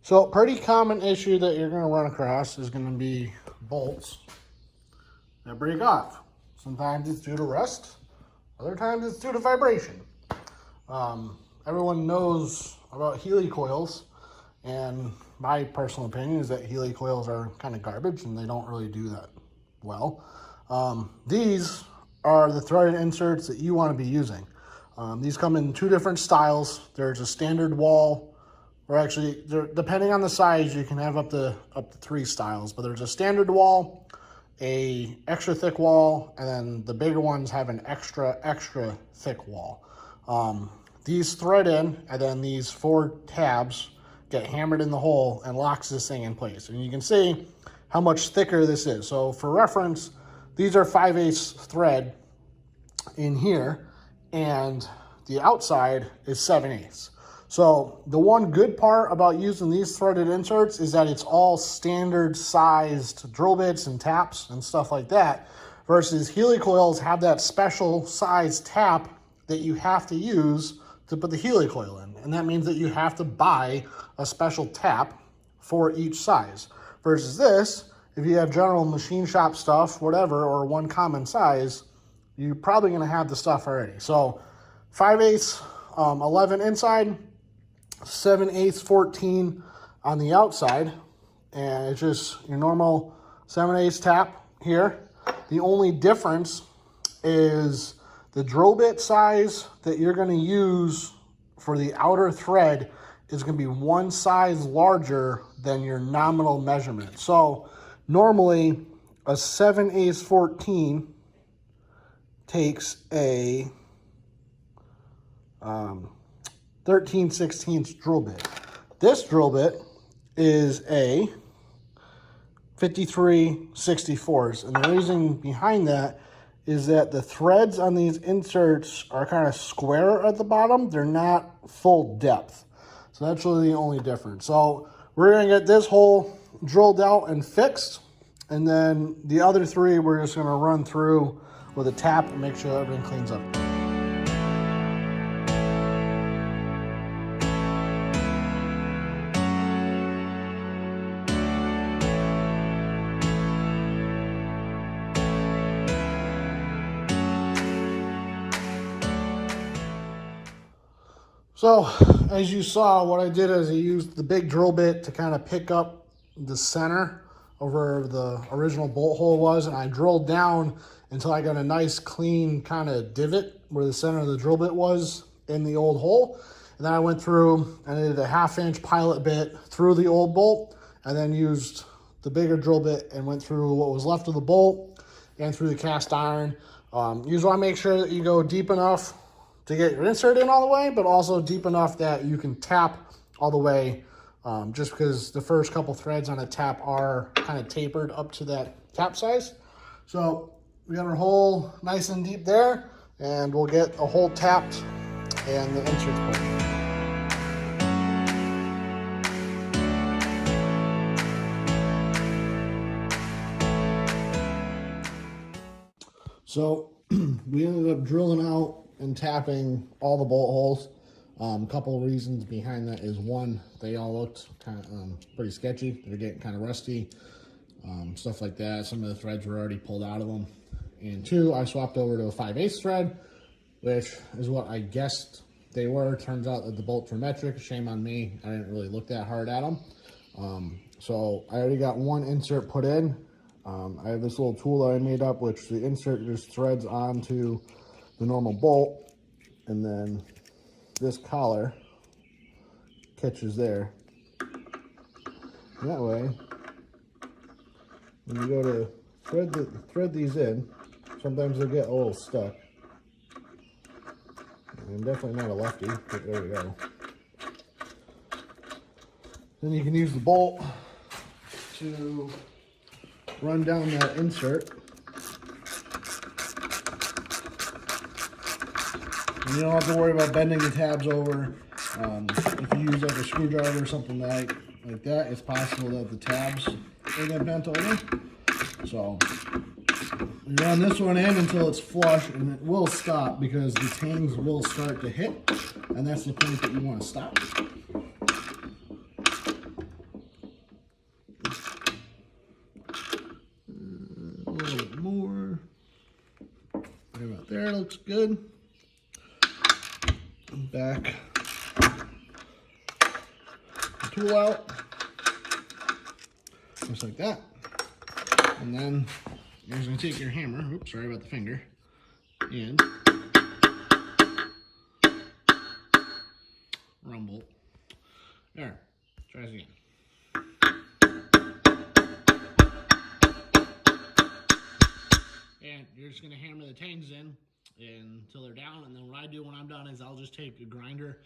So pretty common issue that you're going to run across is going to be bolts that break off. Sometimes it's due to rust, other times it's due to vibration. Everyone knows about Healy coils, and my personal opinion is that Healy coils are kind of garbage and they don't really do that well. These are the threaded inserts that you want to be using. These come in two different styles. There's a standard wall, or actually, depending on the size, you can have up to 3 styles. But there's a standard wall, a extra thick wall, and then the bigger ones have an extra thick wall. These thread in, and then these 4 tabs get hammered in the hole and locks this thing in place. And you can see how much thicker this is. So for reference, these are 5/8 thread in here, and the outside is 7/8. So the one good part about using these threaded inserts is that it's all standard sized drill bits and taps and stuff like that, versus Healy coils have that special size tap that you have to use to put the Healy coil in. And that means that you have to buy a special tap for each size. Versus this, if you have general machine shop stuff, whatever, or one common size, you're probably gonna have the stuff already. So 5/8 11 inside, 7/8 14 on the outside, and it's just your normal 7/8 tap here. The only difference is the drill bit size that you're going to use for the outer thread is going to be one size larger than your nominal measurement. So normally a 7/8 14 takes a 13/16 drill bit. This drill bit is a 53/64, and the reason behind that is that the threads on these inserts are kind of square at the bottom. They're not full depth. So that's really the only difference. So we're gonna get this hole drilled out and fixed, and then the other 3 we're just gonna run through with a tap and make sure everything cleans up. So as you saw, what I did is I used the big drill bit to kind of pick up the center of where the original bolt hole was, and I drilled down until I got a nice clean kind of divot where the center of the drill bit was in the old hole. And then I went through and I did a 1/2 inch pilot bit through the old bolt, and then used the bigger drill bit and went through what was left of the bolt and through the cast iron. You just want to make sure that you go deep enough to get your insert in all the way, but also deep enough that you can tap all the way, just because the first couple threads on a tap are kind of tapered up to that tap size. So we got our hole nice and deep there, and we'll get a hole tapped and the inserts put in. So we ended up drilling out and tapping all the bolt holes. A couple of reasons behind that is, one, they all looked kind of pretty sketchy. They're getting kind of rusty, stuff like that. Some of the threads were already pulled out of them. And 2, I swapped over to a 5/8 thread, which is what I guessed they were. Turns out that the bolts were metric. Shame on me. I didn't really look that hard at them. So I already got one insert put in. I have this little tool that I made up, which the insert just threads onto the normal bolt, and then this collar catches there. And that way, when you go to thread these in, sometimes they'll get a little stuck. I'm definitely not a lefty, but there we go. Then you can use the bolt to run down that insert. And you don't have to worry about bending the tabs over. If you use like a screwdriver or something like that, it's possible that the tabs will get bent over. So you run this one in until it's flush, and it will stop because the tangs will start to hit, and that's the point that you want to stop. looks good. Back the tool out, just like that. And then you're just gonna take your hammer, oops, sorry about the finger, and rumble. There, try this again. And you're just gonna hammer the tangs in until they're down, and then what I do when I'm done is I'll just take a grinder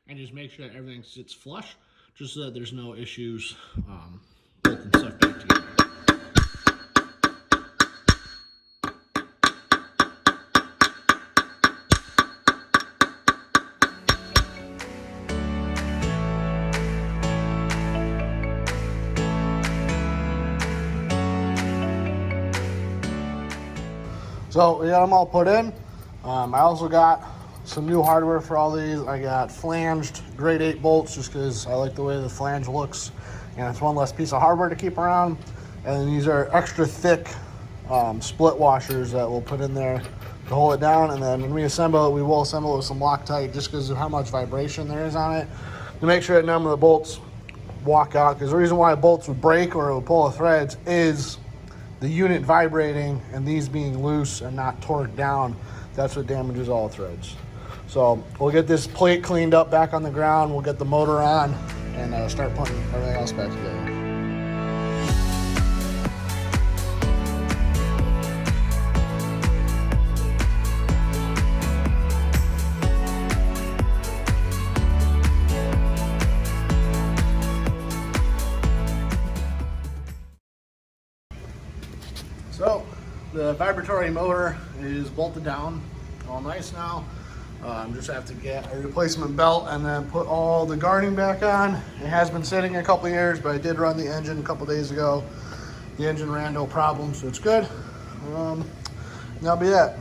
and just make sure that everything sits flush, just so that there's no issues bolting stuff back together. So we got them all put in. I also got some new hardware for all these. I got flanged grade 8 bolts just because I like the way the flange looks, and it's one less piece of hardware to keep around. And then these are extra thick split washers that we'll put in there to hold it down. And then when we assemble it, we will assemble it with some Loctite just because of how much vibration there is on it, to make sure that none of the bolts walk out. Because the reason why bolts would break or it would pull the threads is the unit vibrating, and these being loose and not torqued down. That's what damages all threads. So we'll get this plate cleaned up back on the ground, we'll get the motor on, and start putting everything else back together. So the vibratory motor is bolted down all nice now. Just have to get a replacement belt and then put all the guarding back on. It has been sitting a couple of years, but I did run the engine a couple days ago. The engine ran no problem, so it's good. That'll be that.